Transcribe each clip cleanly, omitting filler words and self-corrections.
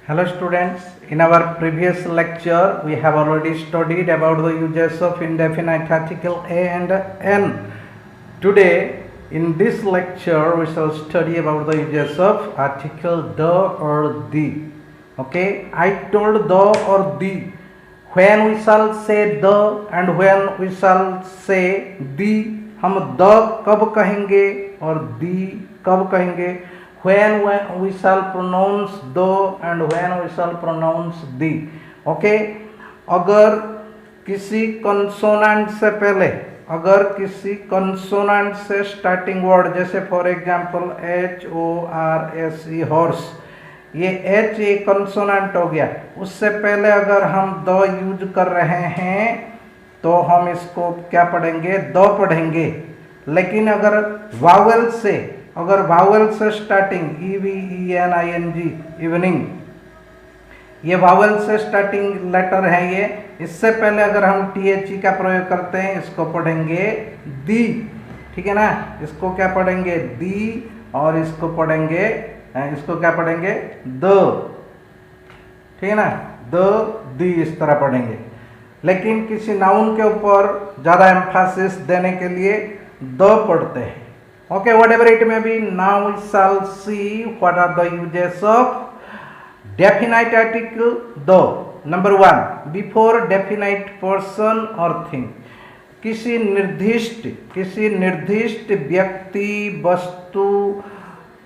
Hello students, in our previous lecture we have already studied about the uses of indefinite article a and n. Today in this lecture we shall study about the uses of article the or the. Okay, I told the or the. When we shall say the and when we shall say the, हम the कब कहेंगे और the कब कहेंगे. When we shall pronounce the and when we shall pronounce the. Okay, अगर किसी consonant से पहले, अगर किसी कंसोनेंट से स्टार्टिंग वर्ड, जैसे फॉर एग्जांपल HORSE हॉर्स, ये H एक कंसोनेंट हो गया, उससे पहले अगर हम द यूज कर रहे हैं तो हम इसको क्या पढ़ेंगे, द पढ़ेंगे. लेकिन अगर वावेल से स्टार्टिंग EVENING इवनिंग, ये वावेल से स्टार्टिंग लेटर है, ये इससे पहले अगर हम THE का प्रयोग करते हैं इसको पढ़ेंगे दी. ठीक है ना, इसको क्या पढ़ेंगे दी, और इसको पढ़ेंगे, इसको क्या पढ़ेंगे द. ठीक है ना, द दी इस तरह पढ़ेंगे. लेकिन किसी नाउन के ऊपर ज़्यादा एम्फासिस देने के लिए द पढ़ते हैं. Okay, whatever it may be, now we shall see what are the uses of definite article the. Number one, before definite person or thing. किसी निर्दिष्ट व्यक्ति, वस्तु,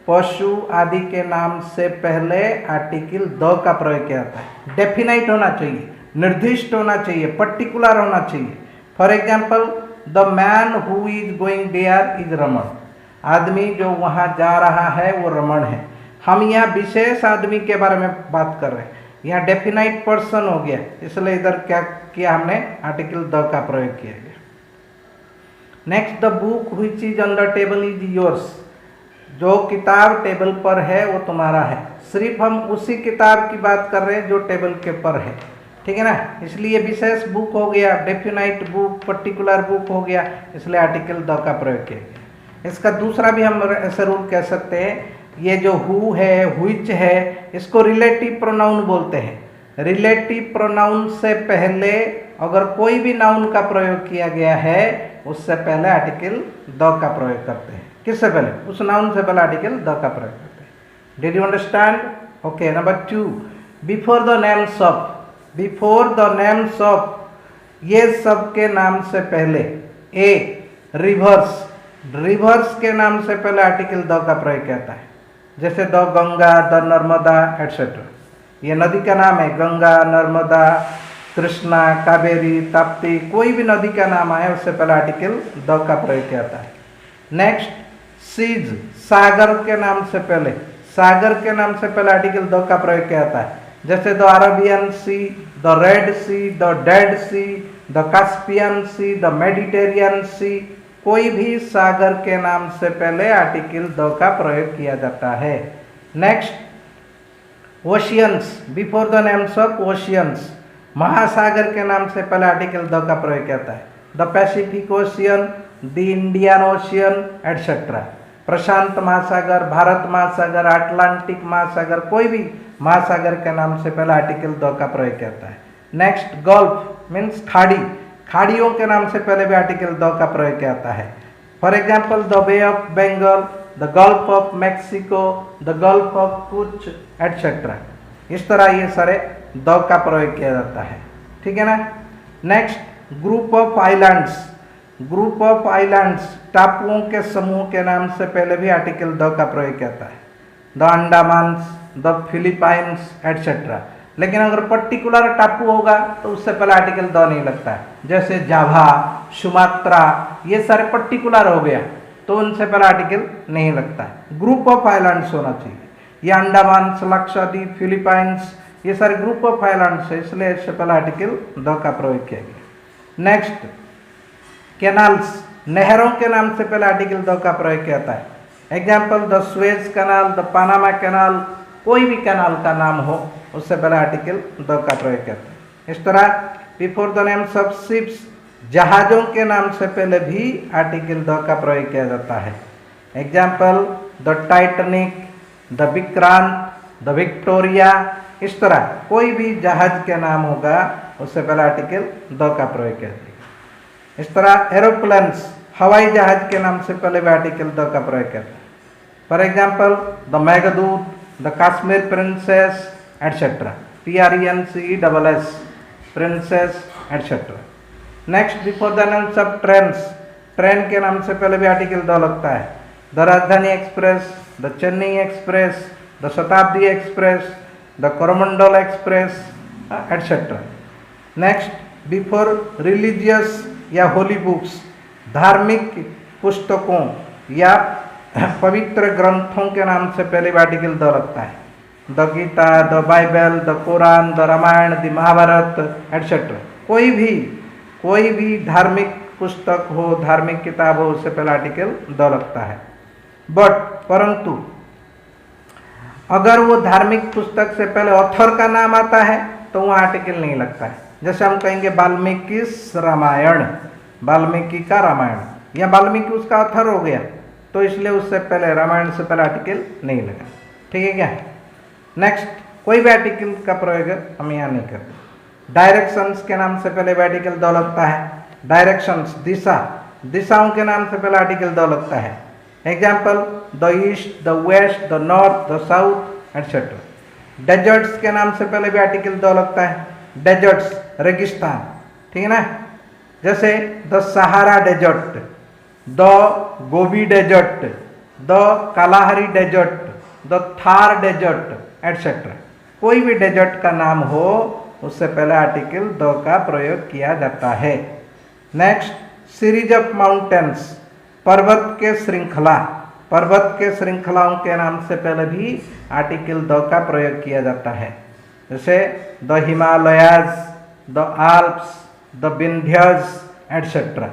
पशु आदि के नाम से पहले आर्टिकल द का प्रयोग किया जाता है. डेफिनाइट होना चाहिए, निर्दिष्ट होना चाहिए, पर्टिकुलर होना चाहिए. For example, the man who is going there is Raman. आदमी जो वहाँ जा रहा है वो रमन है. हम यहाँ विशेष आदमी के बारे में बात कर रहे हैं, यहाँ डेफिनाइट पर्सन हो गया, इसलिए इधर क्या किया हमने, आर्टिकल द का प्रयोग किया गया. Next, the book which is on the table is yours. जो किताब टेबल पर है वो तुम्हारा है. सिर्फ हम उसी किताब की बात कर रहे हैं जो टेबल के पर है. ठीक है ना, इसलिए विशेष बुक हो गया, डेफिनाइट बुक, पर्टिकुलर बुक हो गया, इसलिए आर्टिकल द का प्रयोग किया गया. इसका दूसरा भी हम ऐसे रूल कह सकते हैं, ये जो हु है, व्हिच है, इसको रिलेटिव प्रोनाउन बोलते हैं. रिलेटिव प्रोनाउन से पहले अगर कोई भी नाउन का प्रयोग किया गया है उससे पहले आर्टिकल द का प्रयोग करते हैं. किससे पहले, उस नाउन से पहले आर्टिकल द का प्रयोग करते हैं. Did you understand? Okay. Number two, before the names of. Before the names of, ये सब के नाम से पहले. ए, रिवर्स. रिवर्स के नाम से पहले आर्टिकल द का प्रयोग किया जाता है. जैसे the Ganga, the Narmada etcetera. ये नदी का नाम है, गंगा, नर्मदा, कृष्णा, कावेरी, ताप्ती, कोई भी नदी का नाम आए उससे पहले आर्टिकल द का प्रयोग किया जाता है. Next, seize. सागर के नाम से पहले, सागर के नाम से पहले आर्टिकल द का प्रयोग किया जाता है. जैसे the Arabian Sea, the Red Sea, the Dead Sea, the Caspian Sea, the Mediterranean Sea, कोई भी सागर के नाम से पहले आर्टिकल द का प्रयोग किया जाता है. Next, oceans. Before the names of oceans, महासागर के नाम से पहले आर्टिकल द का प्रयोग किया जाता है. The Pacific Ocean, the Indian Ocean etcetera. प्रशांत महासागर, भारत महासागर, अटलांटिक महासागर, कोई भी महासागर के नाम से पहले आर्टिकल द का प्रयोग किया जाता है. नेक्स्ट, गल्फ मीन्स खाड़ी. खाड़ियों के नाम से पहले भी आर्टिकल द का प्रयोग किया जाता है. For example, the bay of Bengal, the gulf of Mexico, the gulf of कुछ एटसेट्रा. इस तरह ये सारे द का प्रयोग किया जाता है. ठीक है ना. Next, group of islands. Group of islands, टापुओं के समूह के नाम से पहले भी आर्टिकल द का प्रयोग किया जाता है. The Andamans, the Philippines etcetera. लेकिन अगर पर्टिकुलर टापू होगा तो उससे पहले आर्टिकल द नहीं लगता है. जैसे जावा, सुमात्रा, ये सारे पर्टिकुलर हो गया तो उनसे पहले आर्टिकल नहीं लगता है. ग्रुप ऑफ आइलैंड्स होना चाहिए. ये अंडमान, लक्षद्वीप, फिलीपाइंस, ये सारे ग्रुप ऑफ आइलैंड्स है, इसलिए इससे पहले आर्टिकल द का प्रयोग किया गया. Next, canals. नहरों के नाम से पहले आर्टिकल द का प्रयोग किया जाता है. Example, the Suez canal, the Panama canal, कोई भी कैनाल का नाम हो उससे पहले आर्टिकल द का प्रयोग करते हैं. इस तरह before the names of ships, जहाज़ों के नाम से पहले भी आर्टिकल द का प्रयोग किया जाता है. Example, the Titanic, the Vikrant, the Victoria, इस तरह कोई भी जहाज के नाम होगा उससे पहले आर्टिकल द का प्रयोग किया जाएगा। इस तरह एरोप्लेन्स, हवाई जहाज के नाम से पहले भी आर्टिकल द का प्रयोग करता है। For example the Meghdoot, the Kashmir princess etcetera, PRENCESS, princess etcetera. Next, before the names of trains, train के नाम से पहले भी आर्टिकल द लगता है। The Rajdhani Express, the Chennai Express, the Shatabdi Express, the Coromandel Express etcetera. Next, before religious या होली बुक्स, धार्मिक पुस्तकों या पवित्र ग्रंथों के नाम से पहले भी आर्टिकल द लगता है। The Gita, the Bible, the Quran, the Ramayana, the Mahabharata etcetera. कोई भी धार्मिक पुस्तक हो, धार्मिक किताब हो, उससे पहले आर्टिकल द लगता है। बट परंतु अगर वो धार्मिक पुस्तक से पहले ऑथर का नाम आता है तो वहाँ आर्टिकल नहीं लगता है। जैसे हम कहेंगे वाल्मीकि रामायण, वाल्मीकि का रामायण, या वाल्मीकि उसका ऑथर हो गया तो इसलिए उससे पहले, रामायण से पहले आर्टिकल नहीं लगा। ठीक है क्या? नेक्स्ट, कोई भी आर्टिकल का प्रयोग हम यहाँ नहीं करते। डायरेक्शंस के नाम से पहले भी आर्टिकल द लगता है। डायरेक्शंस, दिशा, दिशाओं के नाम से पहले आर्टिकल द लगता है। Example the east, the west, the north, the south etcetera. Deserts के नाम से पहले भी आर्टिकल द लगता है। डेजर्ट्स, रेगिस्तान, ठीक है ना? जैसे the Sahara desert, the Gobi desert, the Kalahari desert, the Thar desert etcetera. कोई भी डेजर्ट का नाम हो उससे पहले आर्टिकल द का प्रयोग किया जाता है। नेक्स्ट, सीरीज ऑफ माउंटेन्स, पर्वत के श्रृंखला, पर्वत के श्रृंखलाओं के नाम से पहले भी आर्टिकल द का प्रयोग किया जाता है। जैसे the Himalayas, the Alps, the Vindhyas etcetera.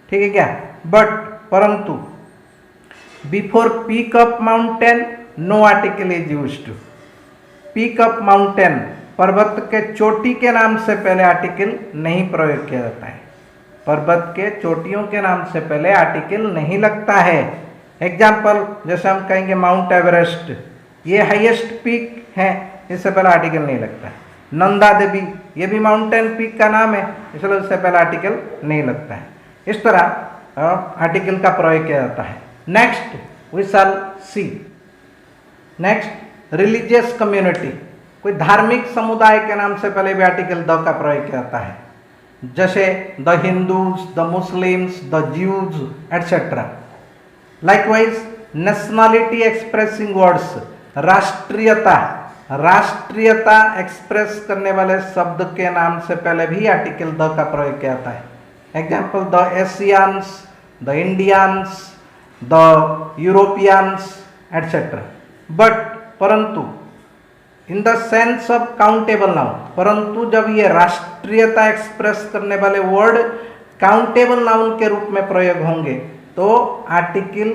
ठीक है क्या? बट परंतु before peak of mountain no article is used. Peak of mountain, पर्वत के चोटी के नाम से पहले आर्टिकल नहीं प्रयोग किया जाता है। पर्वत के चोटियों के नाम से पहले आर्टिकल नहीं लगता है। एग्जाम्पल, जैसे हम कहेंगे माउंट एवरेस्ट, ये हाईएस्ट पीक है, इससे पहले आर्टिकल नहीं लगता है। नंदा देवी, ये भी माउंटेन पीक का नाम है, इसलिए उससे पहले आर्टिकल नहीं लगता है। इस तरह आर्टिकल का प्रयोग किया जाता है। Next we shall see. Next, religious community, कोई धार्मिक समुदाय के नाम से पहले भी आर्टिकल द का प्रयोग किया जाता है। जैसे the Hindus, the Muslims, the Jews etcetera. Likewise nationality expressing words, राष्ट्रीयता, राष्ट्रीयता एक्सप्रेस करने वाले शब्द के नाम से पहले भी आर्टिकल द का प्रयोग किया जाता है। Example the Asians, the Indians, the Europeans etcetera. But परंतु in the sense of countable noun, परंतु जब ये राष्ट्रीयता एक्सप्रेस करने वाले वर्ड काउंटेबल नाउन के रूप में प्रयोग होंगे तो आर्टिकल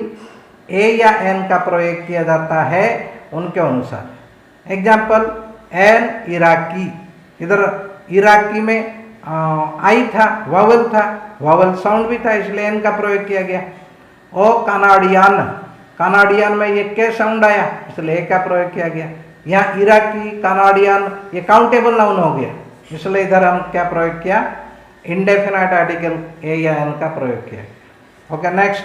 ए या एन का प्रयोग किया जाता है उनके अनुसार। एग्जाम्पल एन इराकी, इधर इराकी में आई था, वावल था, वावल साउंड भी था, इसलिए एन का प्रयोग किया गया। ओ कनाडियन, कनाडियन में ये के साउंड आया, इसलिए ए का प्रयोग किया गया। यहाँ इराकी, कनाडियन, ये काउंटेबल नाउन हो गया, इसलिए इधर हम क्या प्रयोग किया, इंडेफिनाइट आर्टिकल ए या एन का प्रयोग किया। ओके, नेक्स्ट,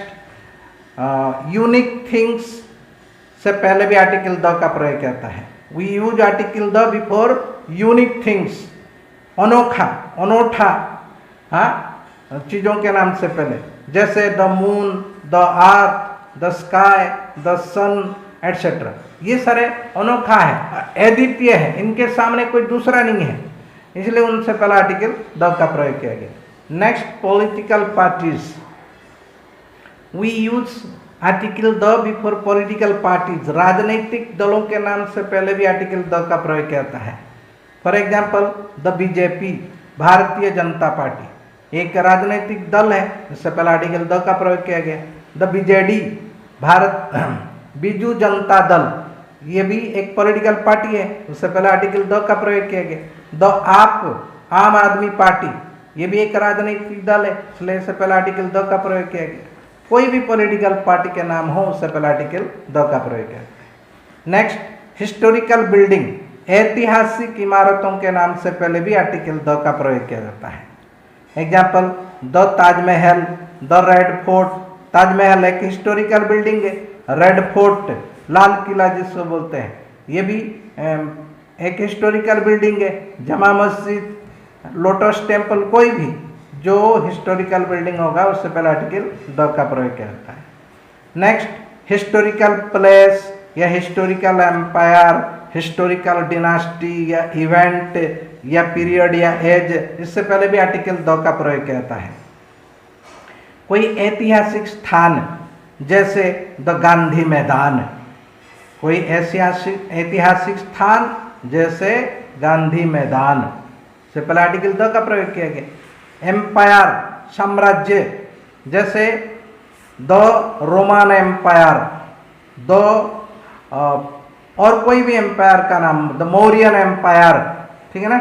यूनिक थिंग्स से पहले भी आर्टिकल द का प्रयोग किया जाता है। We use article the before unique things, अनोखा, अनोठा, हाँ, चीज़ों के नाम से पहले, जैसे the moon, the earth, the sky, the sun etcetera. ये सारे अनोखा है, अद्वितीय है, इनके सामने कोई दूसरा नहीं है, इसलिए उनसे पहला आर्टिकल द का प्रयोग किया गया। Next, political parties, we use article the before political parties, राजनीतिक दलों के नाम से पहले भी आर्टिकल द का प्रयोग किया जाता है। For example the BJP, Bharatiya Janata party, एक राजनीतिक दल है, इससे पहले आर्टिकल द का प्रयोग किया गया। द बीजेडी, भारत बीजू जनता दल, ये भी एक पॉलिटिकल पार्टी है, उससे पहले आर्टिकल द का प्रयोग किया गया। द आप, आम आदमी पार्टी, ये भी एक राजनीतिक दल है, इसलिए इससे पहले आर्टिकल द का प्रयोग किया गया। कोई भी पॉलिटिकल पार्टी के नाम हो उससे पहले आर्टिकल द का प्रयोग किया गया। नेक्स्ट, हिस्टोरिकल बिल्डिंग, ऐतिहासिक इमारतों के नाम से पहले भी आर्टिकल द का प्रयोग किया जाता है। Example, the Taj Mahal, the red fort. Taj Mahal एक हिस्टोरिकल बिल्डिंग है, रेड फोर्ट लाल किला जिसको बोलते हैं, ये भी एक हिस्टोरिकल बिल्डिंग है। जमा मस्जिद, लोटस टेम्पल, कोई भी जो हिस्टोरिकल बिल्डिंग होगा उससे पहले आर्टिकल द का प्रयोग किया जाता है। नेक्स्ट, हिस्टोरिकल प्लेस या हिस्टोरिकल एम्पायर, हिस्टोरिकल डिनास्टी या इवेंट या पीरियड या एज, इससे पहले भी आर्टिकल द का प्रयोग किया जाता है। कोई ऐतिहासिक स्थान जैसे द गांधी मैदान, कोई ऐतिहासिक स्थान जैसे गांधी मैदान से पहले आर्टिकल द का प्रयोग किया गया। एम्पायर, साम्राज्य, जैसे द रोमन एम्पायर, और कोई भी एम्पायर का नाम, द मौर्यन एम्पायर, ठीक है ना,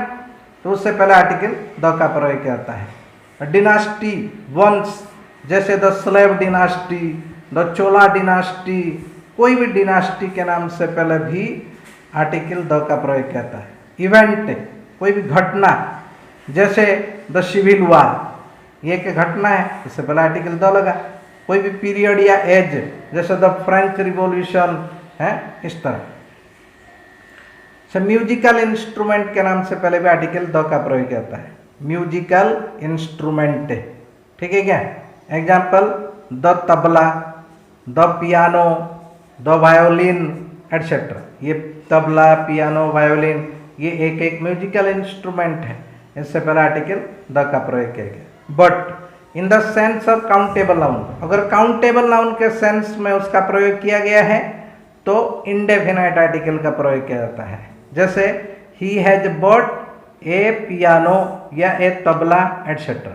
तो उससे पहले आर्टिकल द का प्रयोग किया जाता है। डिनास्टी, वंश, जैसे the slave dynasty, the Chola dynasty, कोई भी डिनास्टी के नाम से पहले भी आर्टिकल द का प्रयोग किया जाता है। इवेंट, कोई भी घटना, जैसे द सिविल वार, ये एक घटना है, इससे पहले आर्टिकल द लगा। कोई भी पीरियड या एज, जैसे द फ्रेंच रिवॉल्यूशन है, इस तरह से। म्यूजिकल इंस्ट्रूमेंट के नाम से पहले भी आर्टिकल द का प्रयोग किया जाता है। म्यूजिकल इंस्ट्रूमेंट, ठीक है क्या? Example, the tabla, the piano, the violin etcetera. ये तबला, पियानो, वायोलिन, ये एक एक म्यूजिकल इंस्ट्रूमेंट है, इससे पहले आर्टिकल द का प्रयोग किया गया। But in the sense of countable noun, अगर काउंटेबल नाउन के सेंस में उसका प्रयोग किया गया है तो इंडेफिनाइट आर्टिकल का प्रयोग किया जाता है। जैसे he has bot A piano या ए तबला एटसेट्रा,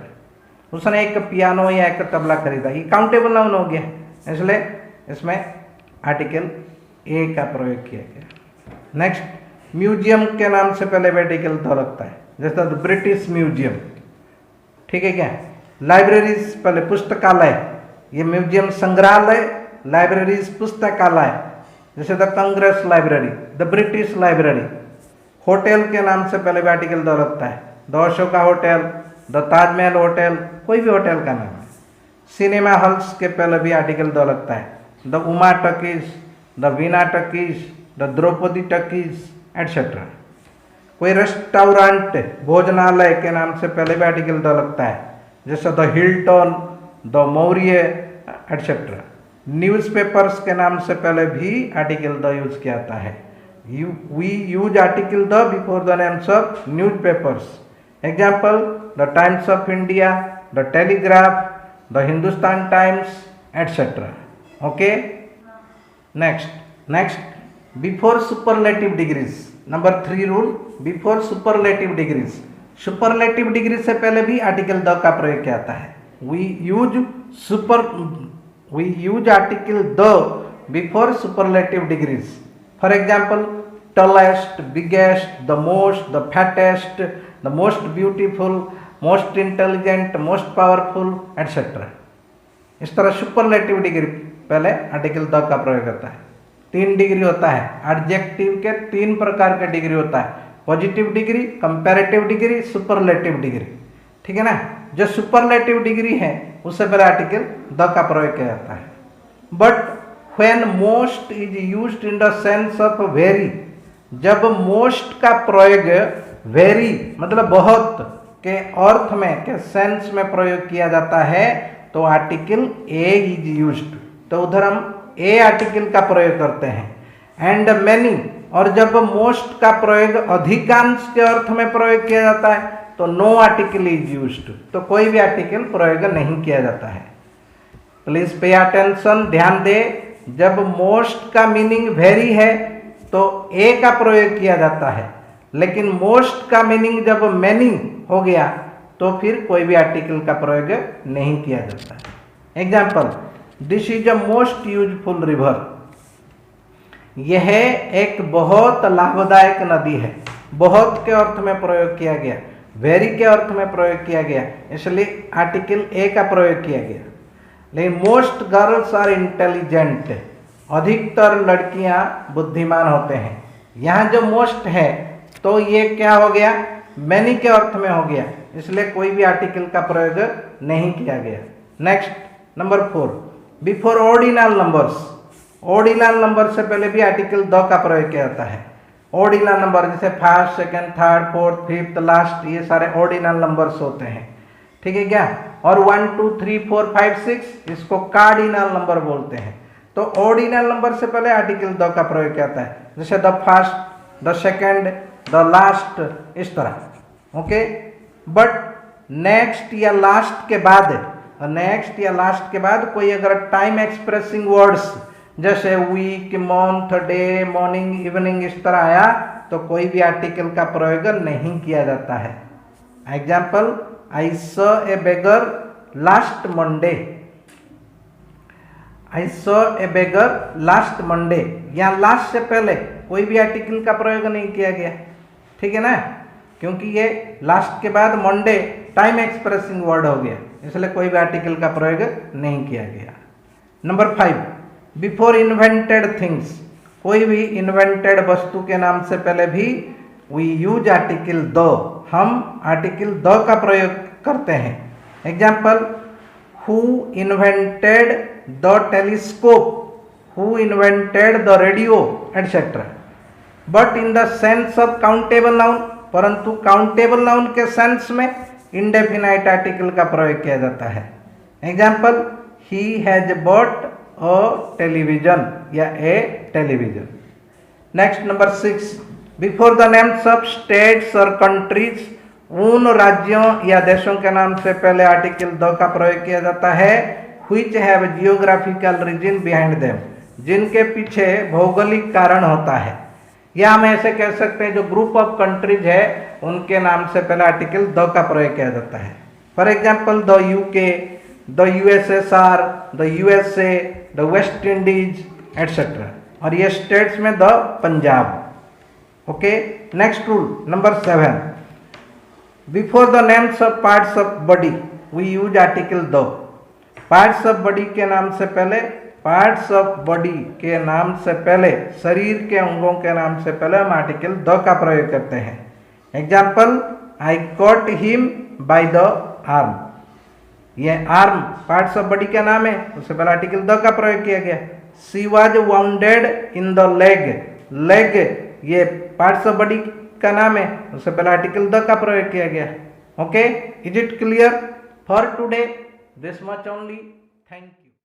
उसने एक पियानो या एक तबला खरीदा, ये काउंटेबल नाउन हो गया, इसलिए इसमें आर्टिकल ए का प्रयोग किया गया। नेक्स्ट, म्यूजियम के नाम से पहले भी आर्टिकल द लगता है, जैसे द ब्रिटिश म्यूजियम, ठीक है क्या? लाइब्रेरीज, पहले पुस्तकालय, ये म्यूजियम संग्रहालय, लाइब्रेरीज पुस्तकालय, जैसे the Congress library, the British library. Hotel के नाम से पहले भी आर्टिकल द लगता है, the Ashoka hotel, the Taj Mahal hotel, कोई भी होटल का नाम है। सिनेमा हॉल्स के पहले भी आर्टिकल द लगता है, the Uma talkies, the Veena talkies, the Draupadi talkies etcetera. कोई रेस्टोरेंट, भोजनालय के नाम से पहले भी आर्टिकल द लगता है, जैसे the Hilton, the Maurya etcetera. Newspapers के नाम से पहले भी आर्टिकल द यूज किया जाता है। We use article the before the names of newspapers. Example, the Times of India, the Telegraph, the Hindustan Times etcetera. Okay, next, before superlative degrees. Number 3 rule, before superlative degrees. Superlative degree से पहले भी article the का प्रयोग किया जाता है। we use article the before superlative degrees. For example, tallest, biggest, the most, the fattest, the most beautiful, most intelligent, most powerful, etc. इस तरह सुपरलेटिव डिग्री पहले आर्टिकल द का प्रयोग होता है। 3 डिग्री होता है, एडजेक्टिव के 3 प्रकार के डिग्री होता है, positive degree, comparative degree, superlative degree, ठीक है ना? जो सुपरलेटिव डिग्री है उससे पहले आर्टिकल द का प्रयोग किया जाता है। But when most is used in the sense of very, जब मोस्ट का प्रयोग वेरी मतलब बहुत के अर्थ में, के सेंस में प्रयोग किया जाता है तो आर्टिकल ए इज यूज्ड, तो उधर हम ए आर्टिकल का प्रयोग करते हैं। एंड मैनी, और जब मोस्ट का प्रयोग अधिकांश के अर्थ में प्रयोग किया जाता है तो नो आर्टिकल इज यूज्ड, तो कोई भी आर्टिकल प्रयोग नहीं किया जाता है। प्लीज पे अटेंशन, ध्यान दे, जब मोस्ट का मीनिंग वेरी है तो ए का प्रयोग किया जाता है, लेकिन मोस्ट का मीनिंग जब मैनी हो गया तो फिर कोई भी आर्टिकल का प्रयोग नहीं किया जाता है। Example, this is a most useful river, यह एक बहुत लाभदायक नदी है। बहुत के अर्थ में प्रयोग किया गया, वेरी के अर्थ में प्रयोग किया गया, इसलिए आर्टिकल ए का प्रयोग किया गया। लेकिन मोस्ट गर्ल्स आर इंटेलिजेंट, अधिकतर लड़कियां बुद्धिमान होते हैं, यहाँ जो मोस्ट है तो ये क्या हो गया, मैनी के अर्थ में हो गया, इसलिए कोई भी आर्टिकल का प्रयोग नहीं किया गया। Next number 4, before ordinal numbers. Ordinal number से पहले भी आर्टिकल द का प्रयोग किया जाता है। ऑर्डिनल नंबर जैसे first, second, third, fourth, fifth, last, ये सारे ऑर्डिनल नंबर्स होते हैं, ठीक है क्या। और 1 2 3 4 5 6 इसको कार्डिनल नंबर बोलते हैं। तो ऑर्डिनल नंबर से पहले आर्टिकल द का प्रयोग किया जाता है, जैसे the first, the second, the last, इस तरह। ओके, बट नेक्स्ट या लास्ट के बाद कोई अगर टाइम एक्सप्रेसिंग वर्ड्स जैसे week, month, day, morning, evening इस तरह आया तो कोई भी आर्टिकल का प्रयोग नहीं किया जाता है। Example, I saw a beggar last Monday. I saw a beggar last Monday, यहाँ लास्ट से पहले कोई भी आर्टिकल का प्रयोग नहीं किया गया, ठीक है ना, क्योंकि ये लास्ट के बाद मंडे टाइम एक्सप्रेसिंग वर्ड हो गया, इसलिए कोई भी आर्टिकल का प्रयोग नहीं किया गया। Number 5, before invented things. कोई भी इन्वेंटेड वस्तु के नाम से पहले भी वी यूज आर्टिकल द, हम आर्टिकल द का प्रयोग करते हैं। Example, who invented the telescope, who invented the radio, etcetera. But in the sense of countable noun, परंतु काउंटेबल नाउन के सेंस में इंडेफिनाइट आर्टिकल का प्रयोग किया जाता है। Example, he has bought a television या ए television. Next number 6, before the names of states और कंट्रीज। उन राज्यों या देशों के नाम से पहले आर्टिकल द का प्रयोग किया जाता है which have geographical region behind them, जिनके पीछे भौगोलिक कारण होता है। या हम ऐसे कह सकते हैं जो ग्रुप ऑफ कंट्रीज है उनके नाम से पहले आर्टिकल द का प्रयोग किया जाता है। For example, the UK, the USSR, the USA, the West Indies, etcetera. और ये स्टेट्स में the Punjab. Okay, next rule number 7, before the names of parts of body we use article the. Parts of body के नाम से पहले, parts of body के नाम से पहले, शरीर के अंगों के नाम से पहले हम आर्टिकल द का प्रयोग करते हैं। Example, I cot him by the arm. ये आर्म पार्ट्स ऑफ बॉडी का नाम है, उससे पहले आर्टिकल द का प्रयोग किया गया। She was bounded in the leg, leg ये पार्ट्स ऑफ बॉडी का नाम है, उससे पहले आर्टिकल द का प्रयोग किया गया। Okay, is it clear for today? This much only. Thank you.